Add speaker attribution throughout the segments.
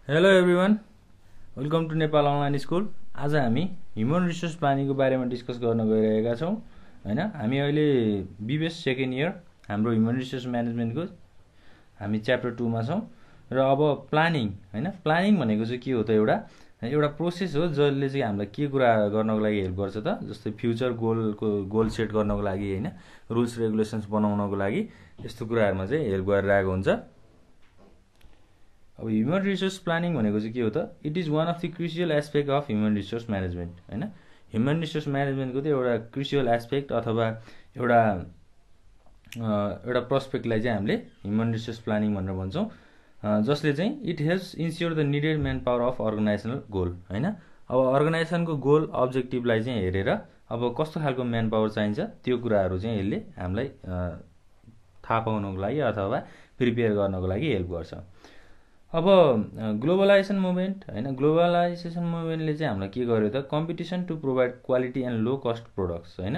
Speaker 1: Hello everyone, welcome to Nepal online school. आज हामी human resource प्लानिङको बारेमा डिस्कस गर्न गइरहेका छौँ हैन। हामी अहिले बीबीएस सेकेन्ड इयर हाम्रो ह्युमन रिसोर्स म्यानेजमेन्टको हामी च्याप्टर 2 मा छौँ र अब प्लानिङ हैन। प्लानिङ भनेको चाहिँ के हो त? एउटा प्रोसेस हो जसले चाहिँ हामीलाई के कुरा गर्नको लागि हेल्प गर्छ त, जस्तै फ्युचर गोल सेट गर्नको लागि हैन, रुल्स रेगुलेसन्स बनाउनको लागि यस्तो कुराहरुमा चाहिँ हेल्प गरिरहेको हुन्छ। अब ह्युमन रिसोर्स प्लानिङ भनेको चाहिँ के हो त? It is one of the crucial aspect of human resource management हैन। ह्युमन रिसोर्स म्यानेजमेन्टको चाहिँ एउटा क्रुसियल एस्पेक्ट अथवा एउटा प्रोस्पेक्टलाई चाहिँ हामीले ह्युमन रिसोर्स प्लानिङ भनेर भन्छौँ, जसले चाहिँ it helps ensure the needed man power of organisational goal हैन। अब अर्गनाइजेसनको गोल अब्जेक्टिभलाई चाहिँ हेरेर अब कस्तो खालको म्यान पावर चाहिन्छ त्यो कुराहरू चाहिँ यसले हामीलाई थाहा पाउनको लागि अथवा प्रिपेयर गर्नको लागि हेल्प गर्छ। अब ग्लोबलाइजेसन मुभमेन्ट हैन, ग्लोबलाइजेसन मुभमेन्टले चाहिँ हामीलाई के गर्यो त? Competition to provide quality and low cost products हैन।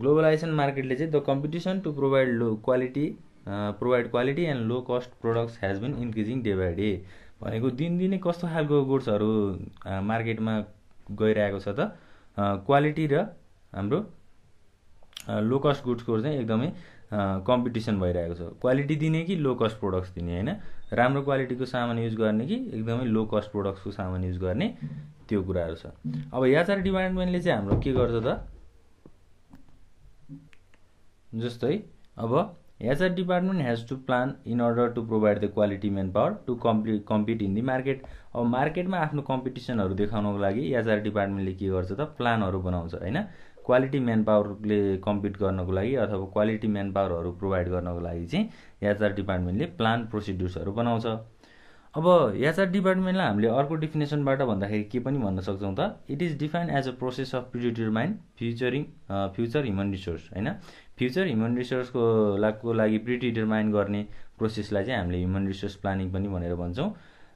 Speaker 1: ग्लोबलाइजेसन मार्केटले चाहिँ the competition to provide quality and low cost products has been increasing day by day भनेको दिनदिनै कस्तो खालको गुड्सहरू मार्केटमा गइरहेको छ त? क्वालिटी र हाम्रो लो कस्ट गुड्सको चाहिँ एकदमै कम्पिटिसन भइरहेको छ। क्वालिटी दिने कि लो कस्ट प्रोडक्ट्स दिने हैन, राम्रो क्वालिटीको सामान युज गर्ने कि एकदमै लो कस्ट प्रोडक्ट्सको सामान युज गर्ने, त्यो कुराहरू छ। अब एचआर डिपार्टमेन्टले चाहिँ हाम्रो के गर्छ त? जस्तै अब HR department has to plan in order to provide the quality manpower to compete in the market. अब मार्केटमा आफ्नो कम्पिटिसनहरू देखाउनको लागि एचआर डिपार्टमेन्टले के गर्छ त? प्लानहरू बनाउँछ हैन। क्वालिटी म्यान पावरले कम्पिट गर्नको लागि अथवा क्वालिटी म्यान पावरहरू प्रोभाइड गर्नको लागि चाहिँ एचआर डिपार्टमेन्टले प्लान प्रोसिड्युर्सहरू बनाउँछ। अब एचआर डिपार्टमेन्टलाई हामीले अर्को डिफिनेसनबाट भन्दाखेरि के पनि भन्न सक्छौँ त? It is defined as a process of predetermine future human resource हैन। फ्युचर ह्युमन रिसोर्सको लागि प्रिडिटरमाइन गर्ने प्रोसेसलाई चाहिँ हामीले ह्युमन रिसोर्स प्लानिङ पनि भनेर भन्छौँ।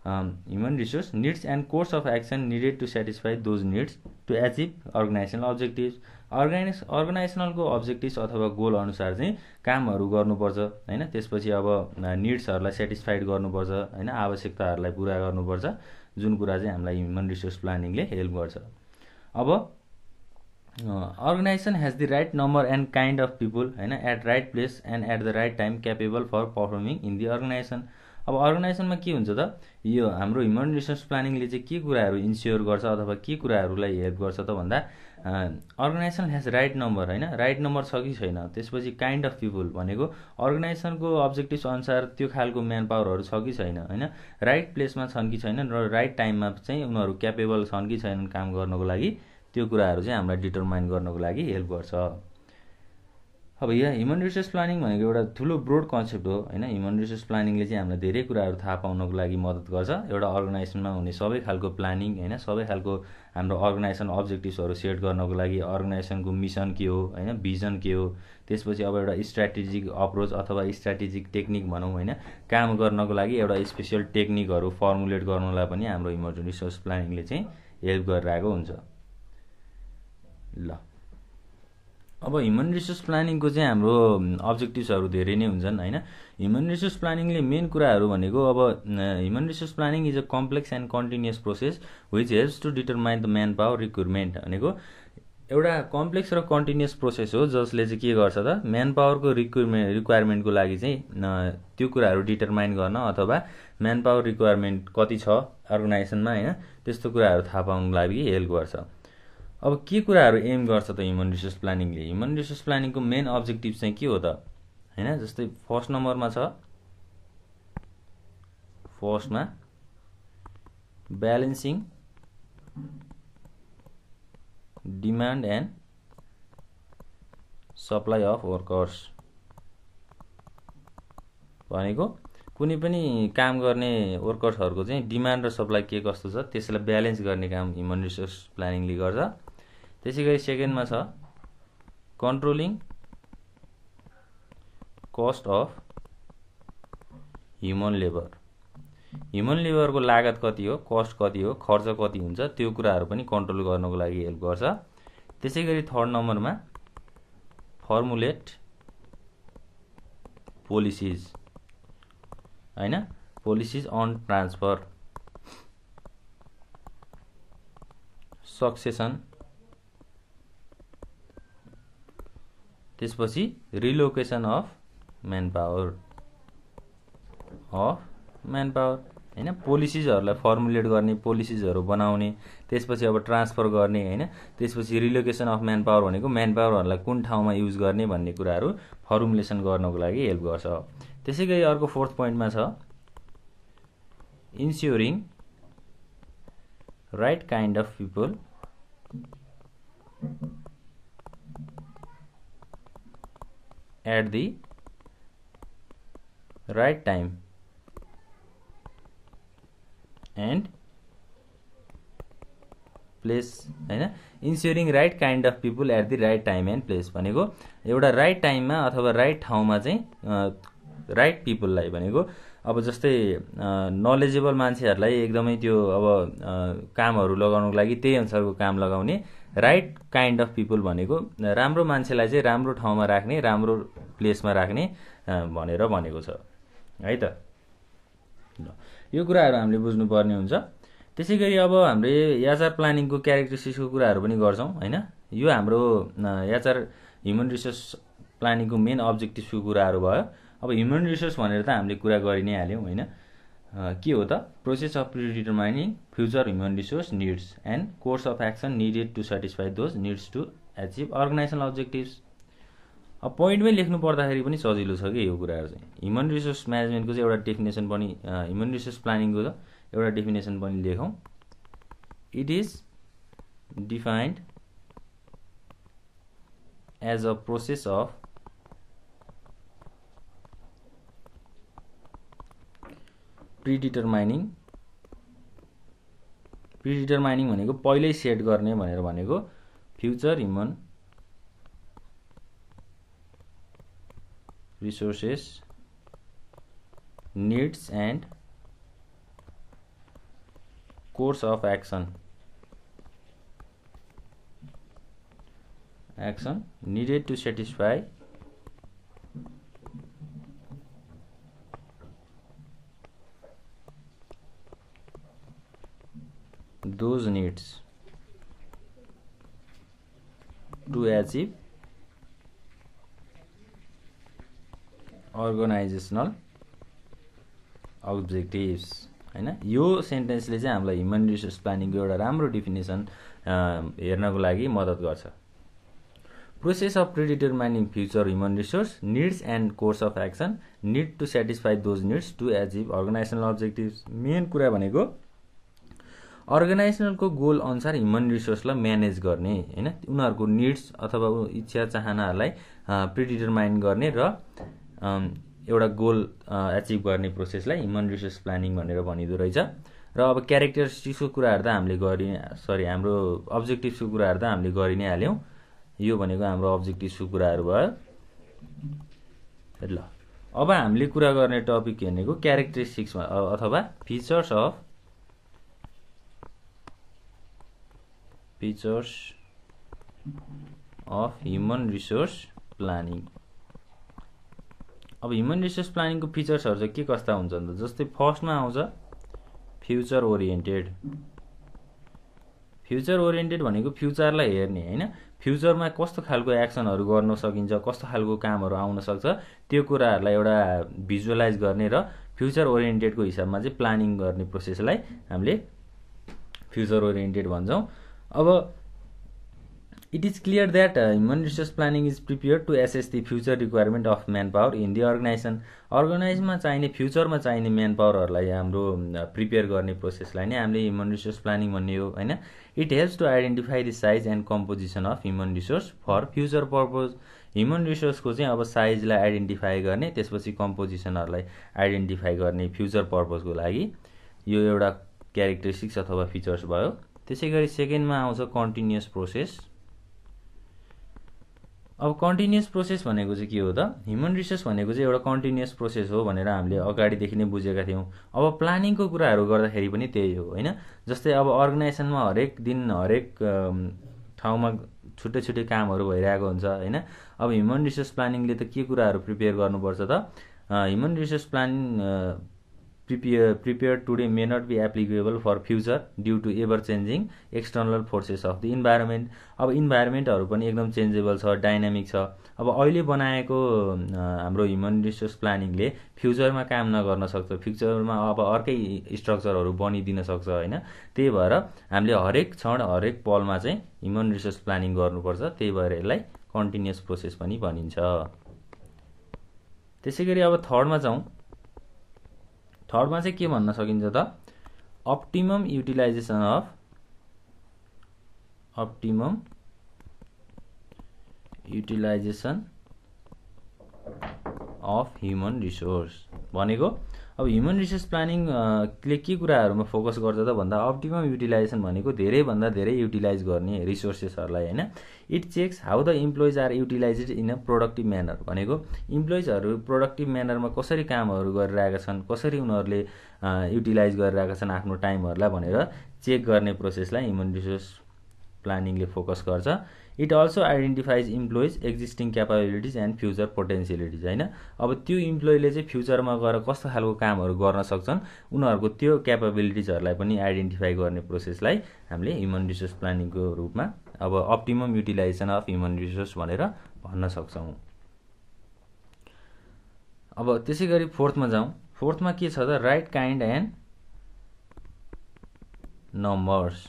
Speaker 1: Human resource needs and course of action needed to satisfy those needs to achieve organizational objectives. अर्गनाइजेसनलको अब्जेक्टिभ्स अथवा गोल अनुसार चाहिँ कामहरू गर्नुपर्छ हैन। त्यसपछि अब निड्सहरूलाई सेटिस्फाइड गर्नुपर्छ हैन, आवश्यकताहरूलाई पुरा गर्नुपर्छ, जुन कुरा चाहिँ हामीलाई ह्युमन रिसोर्स प्लानिङले हेल्प गर्छ। अब organization has the right number and kind of people हैन, at right place and at the right time capable for performing in the organization. अब अर्गनाइजेसनमा के हुन्छ त? यो हाम्रो ह्युमन रिसोर्स प्लानिङले चाहिँ के कुराहरू इन्स्योर गर्छ अथवा के कुराहरूलाई हेल्प गर्छ त भन्दा, अर्गनाइजेसन हेज राइट नम्बर हैन, राइट नम्बर छ कि छैन। त्यसपछि काइन्ड अफ पिपुल भनेको अर्गनाइजेसनको अब्जेक्टिभ्स अनुसार त्यो खालको म्यान पावरहरू छ कि छैन हैन, राइट प्लेसमा छन् कि छैनन् र राइट टाइममा चाहिँ उनीहरू क्यापेबल छन् कि छैनन् काम गर्नको लागि, त्यो कुराहरू चाहिँ हामीलाई डिटरमाइन गर्नको लागि हेल्प गर्छ। अब यहाँ ह्युमन रिसोर्स प्लानिङ भनेको एउटा ठुलो ब्रोड कन्सेप्ट हो हैन। ह्युमन रिसोर्स प्लानिङले चाहिँ हामीलाई धेरै कुराहरू थाहा पाउनको लागि मद्दत गर्छ। एउटा अर्गनाइजेसनमा हुने सबै खालको प्लानिङ हैन, सबै खालको हाम्रो अर्गनाइजेसन अब्जेक्टिभ्सहरू सेट गर्नको लागि अर्गनाइजेसनको मिसन के हो हैन, भिजन के हो, त्यसपछि अब एउटा स्ट्र्याटेजिक अप्रोच अथवा स्ट्र्याटेजिक टेक्निक भनौँ हैन, काम गर्नको लागि एउटा स्पेसियल टेक्निकहरू फर्मुलेट गर्नलाई पनि हाम्रो ह्युमन रिसोर्स प्लानिङले चाहिँ हेल्प गरिरहेको हुन्छ। ल अब ह्युमन रिसोर्स प्लानिङको चाहिँ हाम्रो अब्जेक्टिभ्सहरू धेरै नै हुन्छन् हैन। ह्युमन रिसोर्स प्लानिङले मेन कुराहरू भनेको अब human resource planning is a complex and continuous process which helps to determine the manpower recruitment भनेको एउटा कम्प्लेक्स र कन्टिन्युअस प्रोसेस हो जसले चाहिँ के गर्छ त? म्यान पावरको रिक्वायरमेन्टको लागि चाहिँ त्यो कुराहरू डिटरमाइन गर्न अथवा म्यान पावर रिक्वायरमेन्ट कति छ अर्गनाइजेसनमा हैन, त्यस्तो कुराहरू थाहा पाउनको लागि हेल्प गर्छ। अब के कुराहरू एम गर्छ त ह्युमन रिसोर्स प्लानिङले? ह्युमन रिसोर्स प्लानिङको मेन अब्जेक्टिभ चाहिँ के हो त हैन? जस्तै फर्स्ट नम्बरमा छ, फर्स्टमा balancing demand and supply of workers भनेको कुनै पनि काम गर्ने वर्कर्सहरूको चाहिँ डिमान्ड र सप्लाई के कस्तो छ त्यसलाई ब्यालेन्स गर्ने काम ह्युमन रिसोर्स प्लानिङले गर्छ। त्यसैगरी सेकेन्डमा छ controlling cost of human labour. Human लेबरको लागत कति हो, कस्ट कति हो, खर्च कति हुन्छ, त्यो कुराहरू पनि कन्ट्रोल गर्नको लागि हेल्प गर्छ। त्यसैगरी थर्ड नम्बरमा फर्मुलेट पोलिसिज हैन, पोलिसिज अन ट्रान्सफर सक्सेसन, त्यसपछि रिलोकेसन अफ म्यान पावर हैन, पोलिसिजहरूलाई फर्मुलेट गर्ने, पोलिसिजहरू बनाउने, त्यसपछि अब ट्रान्सफर गर्ने हैन, त्यसपछि रिलोकेसन अफ म्यान पावर भनेको म्यान पावरहरूलाई कुन ठाउँमा युज गर्ने भन्ने कुराहरू फर्मुलेसन गर्नको लागि हेल्प गर्छ। त्यसैगरी अर्को फोर्थ पोइन्टमा छ insuring right kind of people at the right time and place हैन। Insuring right kind of people at the right time and place भनेको एउटा राइट टाइममा अथवा राइट ठाउँमा चाहिँ राइट पिपललाई भनेको अब जस्तै नलेजेबल मान्छेहरूलाई एकदमै त्यो अब कामहरू लगाउनको लागि त्यही अनुसारको काम लगाउने, राइट काइन्ड अफ पिपल भनेको राम्रो मान्छेलाई चाहिँ राम्रो ठाउँमा राख्ने, राम्रो प्लेसमा राख्ने भनेर भनेको छ है त। यो कुराहरू हामीले बुझ्नुपर्ने हुन्छ। त्यसैगरी अब हामीले एचआर प्लानिङको क्यारेक्टरिस्टिक्सको कुराहरू पनि गर्छौँ हैन। यो हाम्रो एचआर ह्युमन रिसोर्स प्लानिङको मेन अब्जेक्टिभ्सको कुराहरू भयो। अब ह्युमन रिसोर्स भनेर त हामीले कुरा गरि नै हाल्यौँ हैन। के हो त? Process of predetermining future human resource needs and course of action needed to satisfy those needs to achieve organizational objectives. अब पोइन्टमै लेख्नु पर्दाखेरि पनि सजिलो छ कि यो कुराहरू चाहिँ। ह्युमन रिसोर्स म्यानेजमेन्टको चाहिँ एउटा डेफिनेसन पनि ह्युमन रिसोर्स प्लानिङको एउटा डेफिनेसन पनि लेखौँ। It is defined as a process of predetermining भनेको पहिल्यै सेट गर्ने भनेर भनेको future human resources needs and course of action needed to satisfy those needs to achieve organisational objectives हैन। यो सेन्टेन्सले चाहिँ हामीलाई ह्युमन रिसोर्स प्लानिङको एउटा राम्रो डेफिनेसन हेर्नको लागि मद्दत गर्छ। Process of predetermining future human resource needs and course of action need to satisfy those needs to achieve organizational objectives. Main कुरा भनेको अर्गनाइजेसनलको गोल अनुसार ह्युमन रिसोर्सलाई म्यानेज गर्ने हैन, उनीहरूको निड्स अथवा इच्छा चाहनाहरूलाई प्रिडिटरमाइन गर्ने र एउटा गोल एचिभ गर्ने प्रोसेसलाई ह्युमन रिसोर्स प्लानिङ भनेर भनिदो रहेछ। र अब क्यारेक्टरिस्टिक्सको कुराहरू त हामीले हाम्रो अब्जेक्टिभ्सको कुराहरू त हामीले गरि नै हाल्यौँ। यो भनेको हाम्रो अब्जेक्टिभ्सको कुराहरू भयो। ल अब हामीले कुरा गर्ने टपिक भनेको क्यारेक्टरिस्टिक्स अथवा features of human resource planning. अब ह्युमन रिसोर्स प्लानिङको फिचर्सहरू चाहिँ के कस्ता हुन्छ त? जस्तै फर्स्टमा आउँछ फ्युचर ओरिएन्टेड। फ्युचर ओरिएन्टेड भनेको फ्युचरलाई हेर्ने हैन, फ्युचरमा कस्तो खालको एक्सनहरू गर्न सकिन्छ, कस्तो खालको कामहरू आउन सक्छ त्यो कुराहरूलाई एउटा भिजुअलाइज गर्ने र फ्युचर ओरिएन्टेडको हिसाबमा चाहिँ प्लानिङ गर्ने प्रोसेसलाई हामीले फ्युचर ओरिएन्टेड भन्छौँ। अब it is clear that human resource planning is prepared to assess the future requirement of manpower in the organization. अर्गनाइजेसनमा चाहिने फ्युचरमा चाहिने म्यान पावरहरूलाई हाम्रो प्रिपेयर गर्ने प्रोसेसलाई नै हामीले ह्युमन रिसोर्स प्लानिङ भन्ने हो हैन। It helps to identify the size and composition of human resource for future purpose. Human रिसोर्सको चाहिँ अब साइजलाई आइडेन्टिफाई गर्ने, त्यसपछि कम्पोजिसनहरूलाई आइडेन्टिफाई गर्ने फ्युचर पर्पजको लागि। यो एउटा क्यारेक्टरिस्टिक्स अथवा फिचर्स भयो। त्यसैगरी सेकेन्डमा आउँछ कन्टिन्युअस प्रोसेस। अब कन्टिन्युअस प्रोसेस भनेको चाहिँ के हो त? ह्युमन रिसोर्स भनेको चाहिँ एउटा कन्टिन्युअस प्रोसेस हो भनेर हामीले अगाडिदेखि नै बुझेका थियौँ। अब प्लानिङको कुराहरू गर्दाखेरि पनि त्यही हो हैन। जस्तै अब अर्गनाइजेसनमा हरेक दिन हरेक ठाउँमा छुट्टै छुट्टै कामहरू भइरहेको हुन्छ हैन। अब ह्युमन रिसोर्स प्लानिङले त के कुराहरू प्रिपेयर गर्नुपर्छ त? Human resource prepared today may not be applicable for future due to ever changing external forces of the environment. अब इन्भाइरोमेन्टहरु पनि एकदम चेन्जेबल छ, डाइनामिक छ। अब अहिले बनाएको हाम्रो ह्युमन रिसोर्स प्लानिङले फ्युचरमा काम नगर्न सक्छ, फ्युचरमा अब अर्कै स्ट्रक्चरहरु बनिदिन सक्छ हैन। त्यही भएर हामीले हरेक क्षण हरेक पलमा चाहिँ ह्युमन रिसोर्स प्लानिङ गर्नुपर्छ। त्यही भएर यसलाई कन्टिन्युअस प्रोसेस पनि भनिन्छ। त्यसैगरी अब थर्डमा जाउँ। थर्डमा चाहिँ के भन्न सकिन्छ त, optimum utilisation of human resource भनेको अब ह्युमन रिसोर्स प्लानिङले के कुराहरुमा फोकस गर्छ त भन्दा अप्टिमम युटिलाइजेसन भनेको धेरै भन्दा धेरै युटिलाइज गर्ने रिसोर्सेसहरुलाई हैन। It checks how the employees are utilized in a productive manner भनेको इम्प्लोइजहरु प्रोडक्टिभ म्यानरमा कसरी कामहरु गरिरहेका छन्, कसरी उनीहरुले युटिलाइज गरिरहेका छन् आफ्नो टाइमहरुलाई भनेर चेक गर्ने प्रोसेसलाई ह्युमन रिसोर्स प्लानिङले फोकस गर्छ। It also identifies employees existing capabilities and future potentialities हैन। अब त्यो इम्प्लोइले चाहिँ फ्युचरमा गएर कस्तो खालको कामहरु गर्न सक्छन्, उनीहरुको त्यो क्यापेबिलिटिजहरुलाई पनि आइडेन्टिफाई गर्ने प्रोसेसलाई हामीले ह्युमन रिसोर्स प्लानिङको रूपमा अब optimum utilisation of human resource भनेर भन्न सक्छौं। अब त्यसैगरी फोर्थमा जाउँ। फोर्थमा के छ त, right kind and numbers.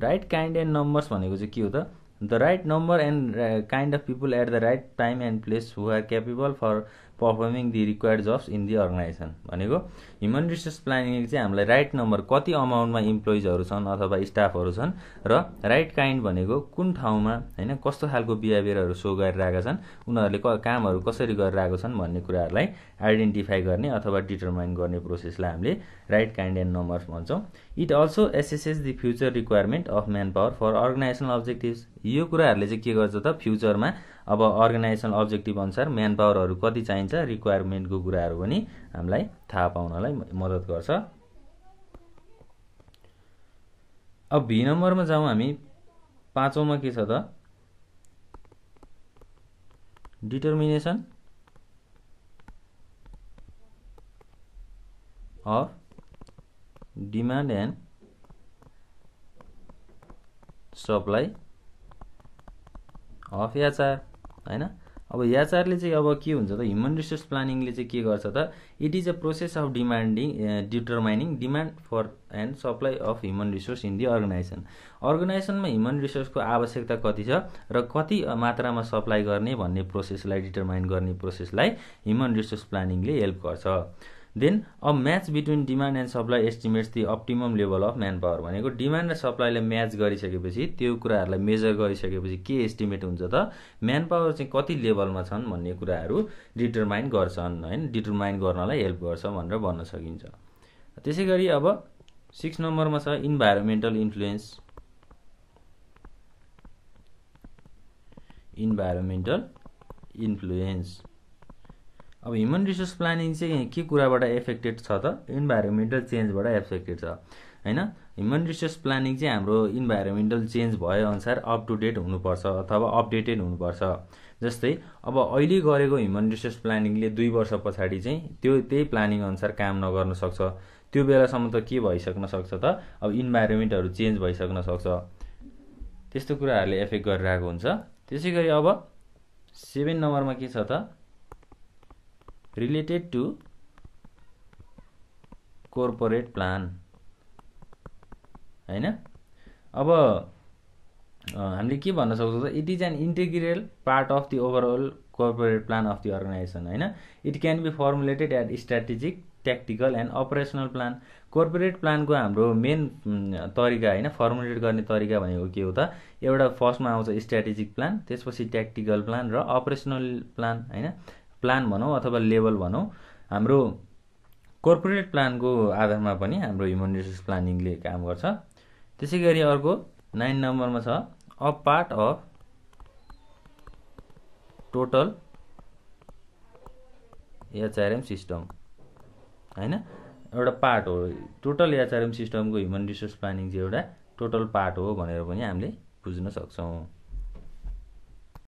Speaker 1: Right kind and numbers भनेको चाहिँ के हो त, the right number and kind of people at the right time and place who are capable for performing the required jobs in the organization भनेको human resource प्लानिङले चाहिँ हामीलाई right number कति अमाउन्टमा इम्प्लोइजहरु छन् अथवा स्टाफहरु छन् र राइट काइन्ड भनेको कुन ठाउँमा हैन कस्तो खालको बिहेभियरहरु सो गरिरहेका छन्, उनीहरुले कामहरु कसरी गरिरहेका छन् भन्ने कुराहरुलाई आइडेन्टिफाई गर्ने अथवा डिटरमाइन गर्ने प्रोसेसलाई हामीले राइट काइन्ड एन्ड नम्बर्स भन्छौं। It also assesses the future requirement of manpower for organizational objectives. यो कुराहरुले चाहिँ के गर्छ त, फ्युचरमा अब अर्गनाइजेसनल अब्जेक्टिभ अनुसार म्यान पावरहरु कति चाहिन्छ, रिक्वायरमेन्टको कुराहरु पनि हामीलाई थाहा पाउनलाई मद्दत गर्छ। अब बी नम्बरमा जाउँ हामी। पाँचौंमा के छ त, determination of demand and supply of HR हैन। अब एचआरले चाहिँ अब के हुन्छ त, ह्युमन रिसोर्स प्लानिङले चाहिँ के गर्छ त, it is a process of determining demand for and supply of human resource in the organization. अर्गनाइजेसनमा ह्युमन रिसोर्सको आवश्यकता कति छ र कति मात्रामा सप्लाई गर्ने भन्ने प्रोसेसलाई डिटरमाइन गर्ने प्रोसेसलाई ह्युमन रिसोर्स प्लानिङले हेल्प गर्छ। Then a match between demand and supply estimates the optimum level of manpower भनेको डिमान्ड र सप्लाईलाई म्याच गरिसकेपछि त्यो कुराहरुलाई मेजर गरिसकेपछि के एस्टिमेट हुन्छ त, म्यान पावर चाहिँ कति लेभलमा छन् भन्ने कुराहरु डिटरमाइन गर्छन् हैन, डिटरमाइन गर्नलाई हेल्प गर्छ भनेर भन्न सकिन्छ। त्यसैगरी अब 6 नम्बरमा छ इन्भाइरोमेन्टल इन्फ्लुएन्स। अब ह्युमन रिसोर्स प्लानिङ चाहिँ के कुराबाट एफेक्टेड छ त, इन्भाइरोमेन्टल चेन्जबाट एफेक्टेड छ हैन। ह्युमन रिसोर्स प्लानिङ चाहिँ हाम्रो इन्भाइरोमेन्टल चेन्ज भए अनुसार अप टु डेट हुनुपर्छ अथवा अपडेटेड हुनुपर्छ। जस्तै अब अहिले गरेको ह्युमन रिसोर्स प्लानिङले 2 वर्ष पछाडी चाहिँ त्यही प्लानिङ अनुसार काम नगर्न सक्छ। त्यो बेलासम्म त के भइसक्न सक्छ त, अब इन्भाइरोमेन्टहरु चेन्ज भइसक्न सक्छ। त्यस्तो कुराहरुले एफेक्ट गरिरहेको हुन्छ। त्यसैगरी अब 7 नम्बरमा के छ त, रिलेटेड टु कोर्पोरेट प्लान हैन। अब हामीले के भन्न सक्छौं त, it is an integral part of the overall corporate plan of the organization हैन। It can be formulated at strategic, tactical and operational plan. Corporate प्लानको हाम्रो मेन तरिका हैन, फर्मुलेट गर्ने तरिका भनेको के हो त, एउटा फर्स्टमा आउँछ स्ट्र्याटेजिक प्लान, त्यसपछि ट्याक्टिकल प्लान र अपरेसनल प्लान हैन। प्लान भनौं अथवा लेभल भनौं, हाम्रो कोर्पोरेट प्लानको आधारमा पनि हाम्रो ह्युमन रिसोर्स प्लानिङले काम गर्छ। त्यसैगरी अर्को 9 नम्बरमा छ a part of total HRM system हैन। एउटा पार्ट हो, टोटल एचआरएम सिस्टमको ह्युमन रिसोर्स प्लानिङ चाहिँ एउटा टोटल पार्ट हो भनेर पनि हामीले बुझ्न सक्छौं।